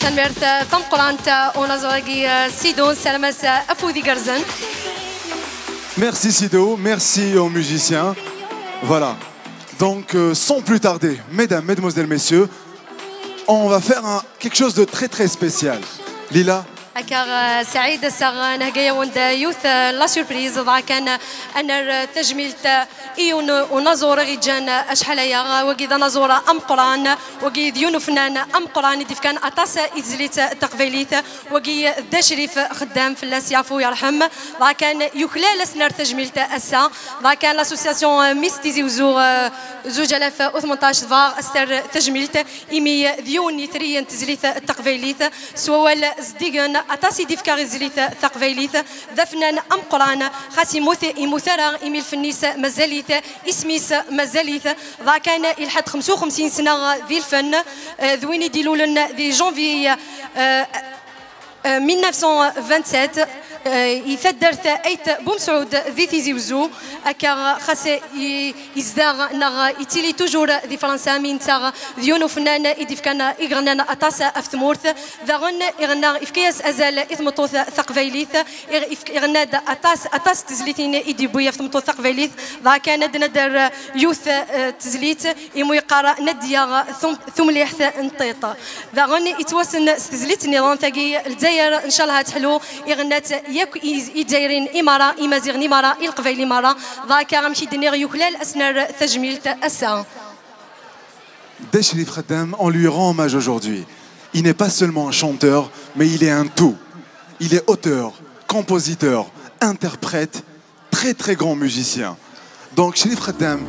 تنمرت تمقرانت ونزوغي سيدون سلامس أفودي جرزن. Merci Sido, merci aux musiciens. Voilà. Donc sans plus tarder, mesdames, mesdemoiselles, messieurs, on va faire quelque chose de très très spécial. Lila. أكار سعيد ساغ نهجيا وند يوث لا سوربريز ضاع كان أنا تجميلت إيون ونزور غيجان أشحاليا وجد نزور أم قران وجد يونو فنان أم قران ديف كان أتاس إزليت تقبيليت وجي ذا شريف خدام في اللاس يعفو يرحم ضاع كان يخلال سنر تجميلت أسا ضاع كان لاسوسياسيون ميستيزي وزو زوج آلاف وثمنطاش ضاع أستر تجميلت إيمي ديون تريان تزليت التقبيليت سوال زديجن أتاسي ديف كاريزليت ثقفيليت ذفنان أم قران خاسي موثرة إيميل فنيس مازاليت اسميس مازاليت ضا كان الحد 55 سنة ذي الفن ذويني ديلولن ذي جانفي 1927 يثدرت أيت بومسعود ذي تيزي وزو أكا خاص يزداغ نغ يتيلي توجور ذي فرنسا من تاغ ذيونو فنان إديف كان إغنان أطاس أفتمورث ذاغن إغنا إفكياس أزال إثمطوث ثقفيليث إغناد أطاس تزليتين إدي بويا فتمطوث ثقفيليث ذا كان ندر يوث تزليت إمو يقارا نديا ثم ليحث انطيط ذاغن يتوسن تزليت نظام ثاقي الجزائر إن شاء الله تحلو إغنات ياك يدايرين إمارة إمازيغ إمارة القبيل إمارة ذاك غمشي دنيغ يخلال أسنر تجميلت أسا. Chérif Khaddam, on lui rend hommage aujourd'hui. Il n'est pas seulement un chanteur, mais il est un tout. Il est auteur, compositeur, interprète, très très grand musicien. Donc Chérif Khaddam,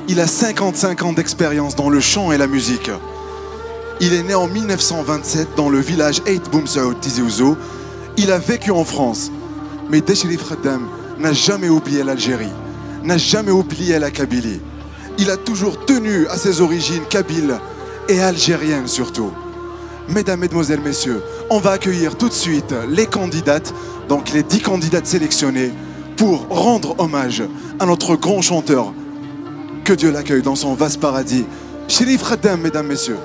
il a 55 ans d'expérience dans le chant et la musique. Il est né en 1927 dans le village Eit Boumsaoud Tizi Ouzou. Il a vécu en France. Mais Chérif Khaddam n'a jamais oublié l'Algérie, n'a jamais oublié la Kabylie. Il a toujours tenu à ses origines kabyles et algériennes surtout. Mesdames, Mesdemoiselles, Messieurs, on va accueillir tout de suite les candidates, donc les 10 candidates sélectionnées, pour rendre hommage à notre grand chanteur. Que Dieu l'accueille dans son vaste paradis. Chérif Khaddam, Mesdames, Messieurs.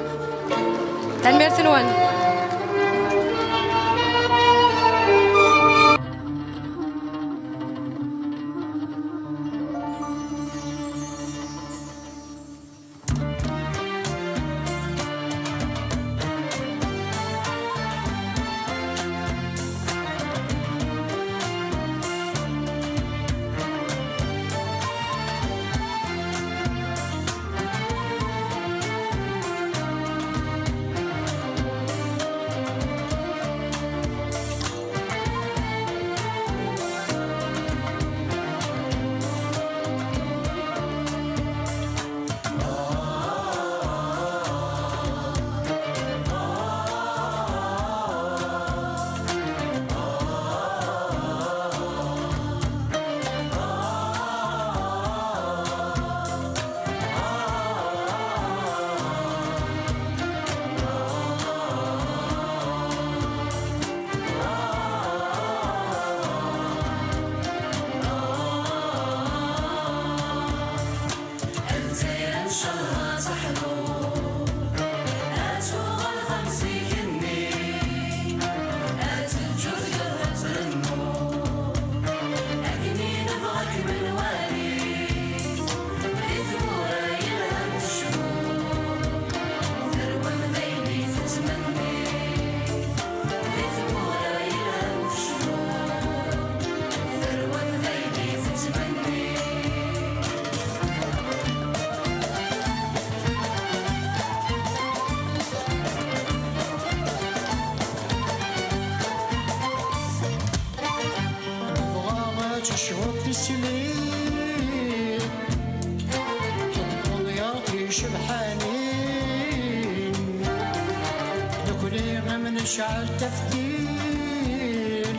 شعل تفكير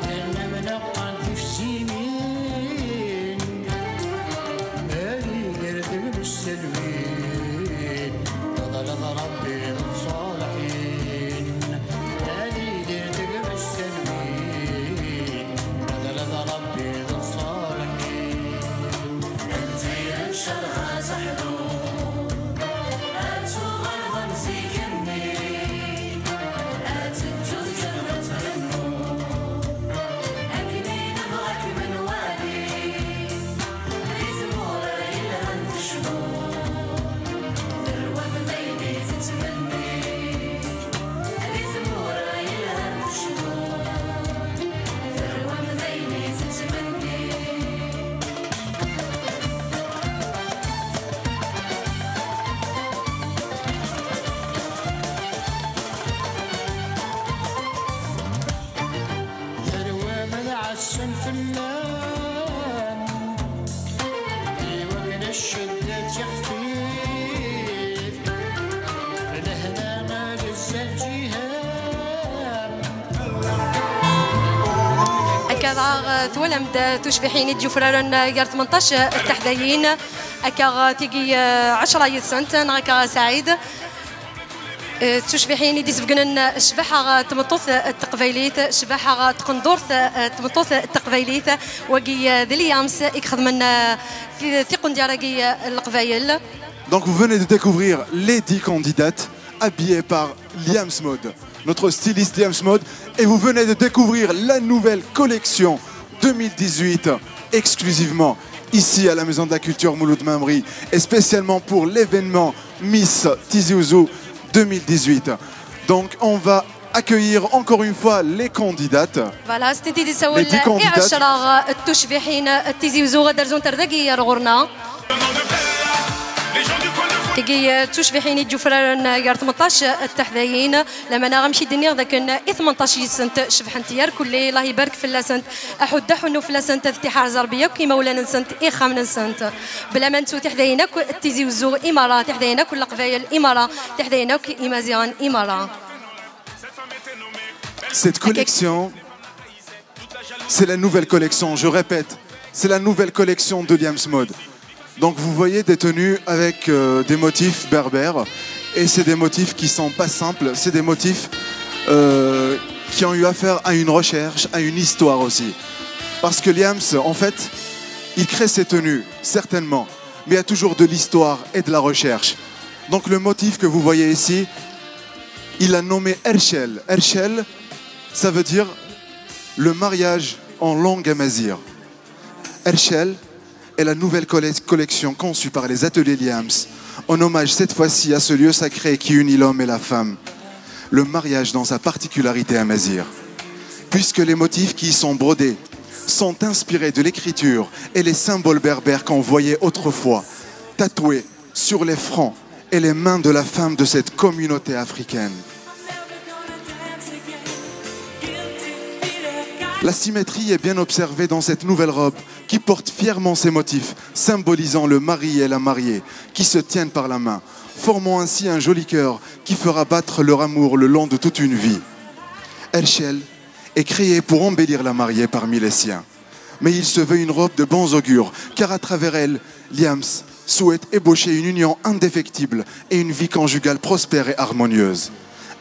أنا منقع في سنين مالي يردم بالسلوين فضل ربي الصالحين مالي يردم بالسلوين فضل ربي الصالحين أنت ينشرها زحلو أنتو غلغم زي كمي ضاغ ثولمد تشبحين جفرارن غير 18 التحديين أكا تيجي 10 سنت نغاكا سعيد تشبحين دي سفقنن شبحة تمطوث التقبيليت شبحة تقندورث تمطوث التقبيليت وقي ذليامس يخدمن في ثقن دياراقي القبايل. Donc vous venez de découvrir les 10 candidates habillées par Liams Mode, notre styliste Liams Mode, et vous venez de découvrir la nouvelle collection 2018 exclusivement ici à la Maison de la Culture Mouloud Mamri et spécialement pour l'événement Miss Tizi Ouzou 2018. Donc on va accueillir encore une fois les candidates. Voilà, c'était des سوال 10 التشبيحين تيزي وزو غدر زون تردقي رغورنا. تيجي تشبيحين الجفران غير 18 التحديين لما انا غنمشي دنيا ذاك 18 سنت شبحن تيار كل الله يبارك في اللسنت احد حنو في اللسنت افتتاح زربيه كيما ولا نسنت اخام نسنت بلا ما نسو تحدينا تيزي وزو امارات تحدينا كل قبايل الامارات تحدينا امازيغان امارات. Cette collection, c'est la nouvelle collection, je répète, c'est la nouvelle collection de Liams Mode. Donc vous voyez des tenues avec des motifs berbères et c'est des motifs qui sont pas simples, c'est des motifs qui ont eu affaire à une recherche, à une histoire aussi. Parce que Liams, en fait, il crée ses tenues, certainement, mais il y a toujours de l'histoire et de la recherche. Donc le motif que vous voyez ici, il l'a nommé Ershel. Ershel, ça veut dire le mariage en langue amazigh. Ershel est la nouvelle collection conçue par les ateliers Liams, en hommage cette fois-ci à ce lieu sacré qui unit l'homme et la femme, le mariage dans sa particularité amazigh. Puisque les motifs qui y sont brodés sont inspirés de l'écriture et les symboles berbères qu'on voyait autrefois, tatoués sur les fronts et les mains de la femme de cette communauté africaine. La symétrie est bien observée dans cette nouvelle robe qui porte fièrement ses motifs, symbolisant le mari et la mariée qui se tiennent par la main, formant ainsi un joli cœur qui fera battre leur amour le long de toute une vie. Ershel est créée pour embellir la mariée parmi les siens. Mais il se veut une robe de bons augures, car à travers elle, Liams souhaite ébaucher une union indéfectible et une vie conjugale prospère et harmonieuse.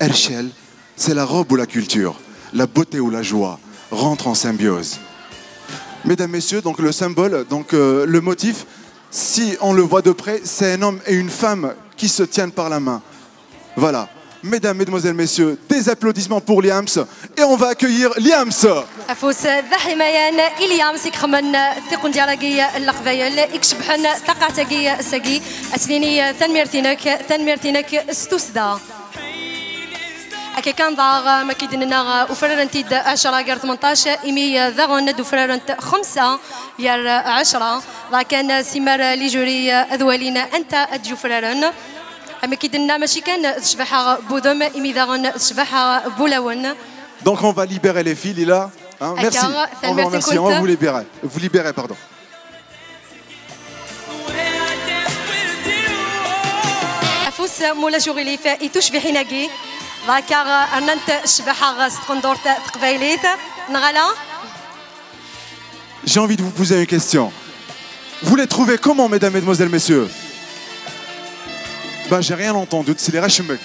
Ershel, c'est la robe ou la culture, la beauté ou la joie, rentre en symbiose. Mesdames, Messieurs, donc le symbole, donc le motif, si on le voit de près, c'est un homme et une femme qui se tiennent par la main. Voilà. Mesdames, Mesdemoiselles, Messieurs, des applaudissements pour Liams et on va accueillir Liams. أفوس ذا حمايان إليام سيكخمن ثقن ديالاقية القبايل إكشبحن ثقعتاقية ساقي أسنيني ثنميرتينك استوسدا أكي كان ضاغ ما كيدننا وفررنت 10 غير 18 إمي ذاغن وفررنت 5 غير 10 ضا كان سمار لي جوري أذوالين أنت أدجو فررن أما كيدنا ماشي كان شبحة بودم إمي ذاغن شبحة بولاون. Donc on va libérer les filles, Lila. Hein, merci. On va remercier. On va vous libérer. Vous libérez, pardon. أفوس مولا شغلي فإتشبحي ناقي ذاكر أنت شبحة ستقندورت تقبايليت نغلا. J'ai envie de vous poser une question. Vous les trouvez comment, mesdames, mesdemoiselles, messieurs? Ben, j'ai rien entendu, c'est les rachmek.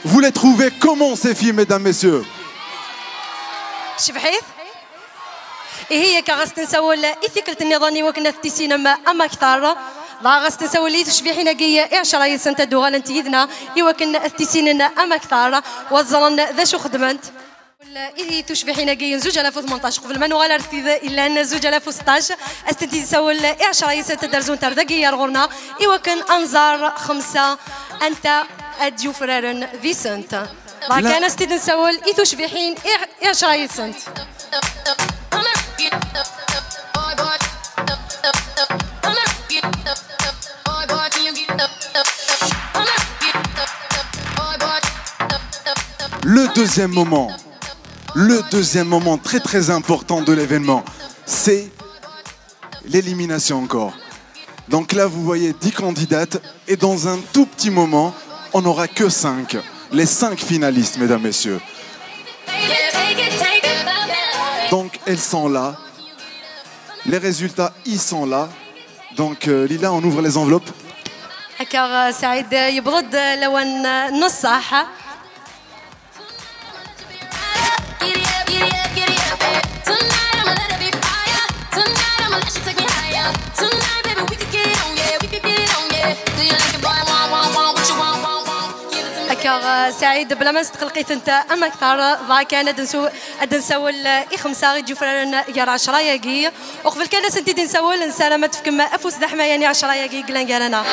Vous les trouvez comment, ces filles, mesdames, messieurs? شبحيث هي كغست نسول إثيكلت النظامي وكنا في سينما أما أكثر لا غست نسول لي تشبيحي نقية 10 سنة دوغال أنت يدنا يوكن التسيننا أما أكثر وظلنا ذا شو خدمت إذا تشبيحي نقية 2018 قبل ما نغال ارتيذ إلا أن 2016 أستنتي سول 10 سنة درزون تردقية رغورنا يوكن أنظار 5 أنت أديو فرارن فيسنت كان استيد نسول إتشبيحين 10 سنت. Le deuxième moment très très important de l'événement, c'est l'élimination encore. Donc là, vous voyez 10 candidates et dans un tout petit moment, on n'aura que 5. Les 5 finalistes, mesdames, messieurs. Donc, elles sont là. Les résultats, ils sont là. Donc, Lila, on ouvre les enveloppes. هكا سعيد يبرد لون نص صح. هكا سعيد بلا ما نستقلقيت انت اما اكثر ضاك انا نسول اي خمسه غير جفران يا 10 ياقي وقبل كان سنتي نسول نسلامت في كما افوس دحما يعني 10 ياقي قلنا قالنا.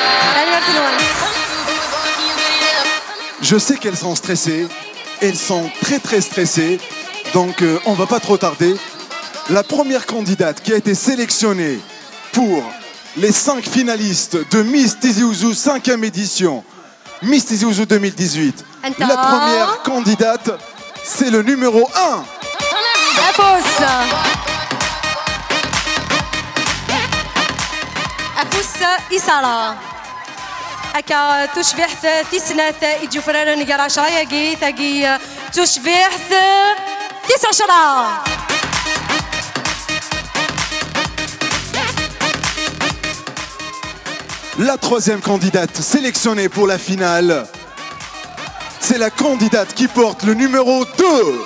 Je sais qu'elles sont stressées, elles sont très très stressées, donc on va pas trop tarder. La première candidate qui a été sélectionnée pour les 5 finalistes de Miss Tizi Ouzou 5e édition, Miss Tizi Ouzou 2018. La première candidate, c'est le numéro 1. أفوس إسارة هكا تشبه تسنة إجفرار نجار 10 يجي تجي تشبه 19. La troisième candidate sélectionnée pour la finale, c'est la candidate qui porte le numéro 2.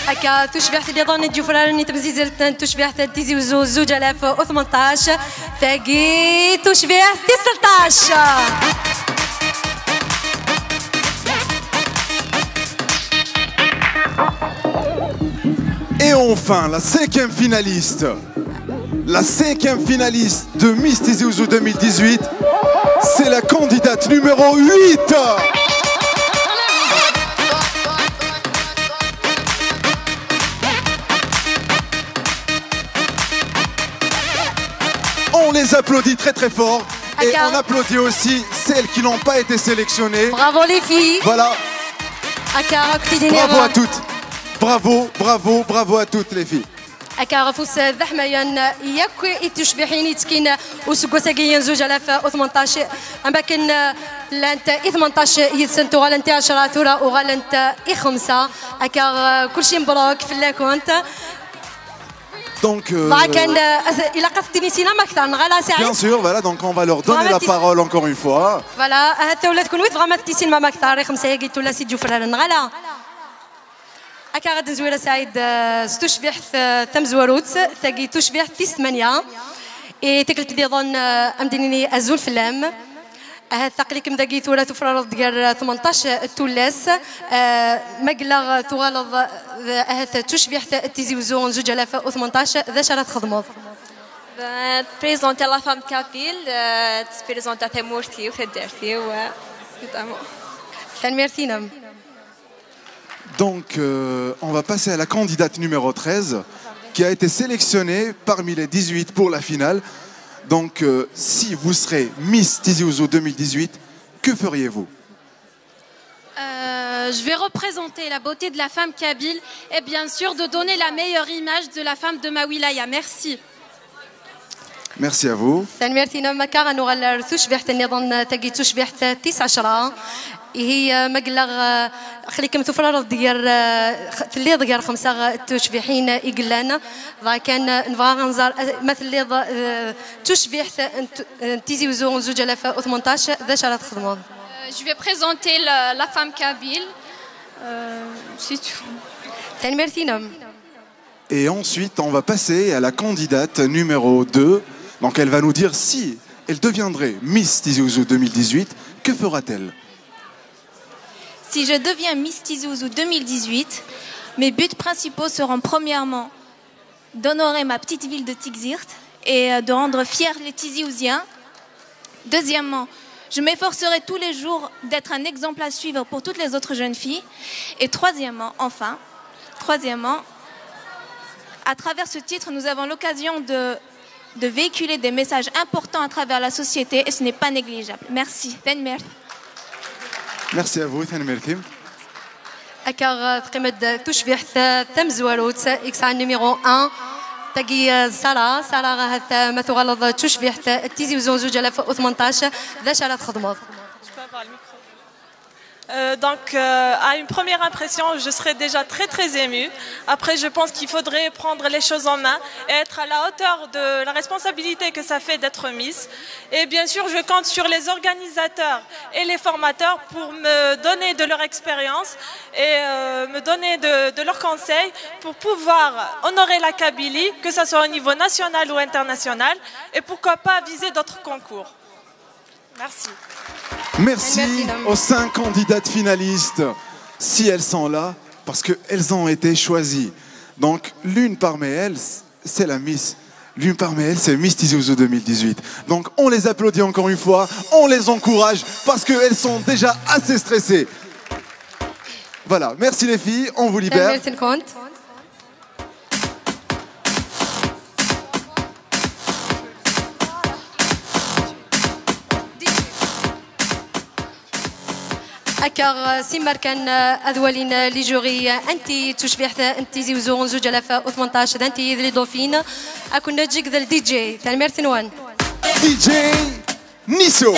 هكا تشبه اليضان الجفران تمزيز تشبه تيزي وزو 2018 تاقي تشبه 19. Et enfin, la 5e finaliste. La 5e finaliste de Miss Tizi Ouzou 2018, c'est la candidate numéro 8. On les applaudit très très fort. Et on applaudit aussi celles qui n'ont pas été sélectionnées. Bravo les filles. Voilà. Bravo à toutes. Bravo, bravo, bravo à toutes les filles. هكا غفوس ذحمة ياك تشبحيني تسكين وسكو ساقيين 2018 أما كان لانت 18 يتسنتو غالنتي 10 ثورة وغالنت 5 هكا كل شيء مبروك في اللاكونت. Donc, bien sûr, voilà, donc on va leur donner la parole encore une fois. Voilà, أكاد نزويرة سعيد تشبه ثم زواروت ثقي تشبه 8 تكلت لي ظن أمدني أزول في اللام ثقلي كم ذقي ثورة تفرر دقر 18 تولاس مقلغ تغالظ تشبه تيزي وزون 2018 ذا شرط خدمض. Présenter la femme kabyle, présenter tes mortiers, tes dertiers, ouais, notamment. Merci. Donc, on va passer à la candidate numéro 13 qui a été sélectionnée parmi les 18 pour la finale. Donc, si vous serez Miss Tizi Ouzou 2018, que feriez-vous? Je vais représenter la beauté de la femme kabyle et bien sûr de donner la meilleure image de la femme de ma wilaya. Merci. Merci à vous. هي مقلغ خليكم تفرر ديال اللي ديال 5 تشبيحين يقلانا كان نبغى نزار مثل اللي تشبيح تيزي وزون 2018 ذا شرط خدمه. Je vais présenter la femme kabyle. C'est tout. Et ensuite, on va passer à la candidate numéro 2. Donc, elle va nous dire si elle deviendrait Miss Tizi Ouzou 2018, que fera-t-elle? Si je deviens Miss Tizi Ouzou 2018, mes buts principaux seront premièrement d'honorer ma petite ville de Tixirt et de rendre fiers les Tizi Ouziens. Deuxièmement, je m'efforcerai tous les jours d'être un exemple à suivre pour toutes les autres jeunes filles. Et troisièmement, à travers ce titre, nous avons l'occasion de véhiculer des messages importants à travers la société et ce n'est pas négligeable. Merci. Merci à vous, Tanmertim. أكا قيمة تشبه ثم زواروت إكسان نيميرو 1 تجي سارة هذا ما تغلظ تشبه تيزي وزون 2018 ذا شارات خدمات. À une première impression, je serais déjà très émue. Après, je pense qu'il faudrait prendre les choses en main et être à la hauteur de la responsabilité que ça fait d'être Miss. Et bien sûr, je compte sur les organisateurs et les formateurs pour me donner de leur expérience et me donner de leurs conseils pour pouvoir honorer la Kabylie, que ce soit au niveau national ou international, et pourquoi pas viser d'autres concours. Merci. Merci aux 5 candidates finalistes, si elles sont là, parce qu'elles ont été choisies. Donc, l'une parmi elles, c'est la Miss. L'une parmi elles, c'est Miss Tizi Ouzou 2018. Donc, on les applaudit encore une fois, on les encourage, parce qu'elles sont déjà assez stressées. Voilà, merci les filles, on vous libère. Merci le compte. أكار سيمر كان أذولين لجوري أنت تشبه أنت زوزون زوج ألاف 18 أنت ذي دوفين أكون نجيك ذا الدي جي تاع ميرتين وان DJ Nisso.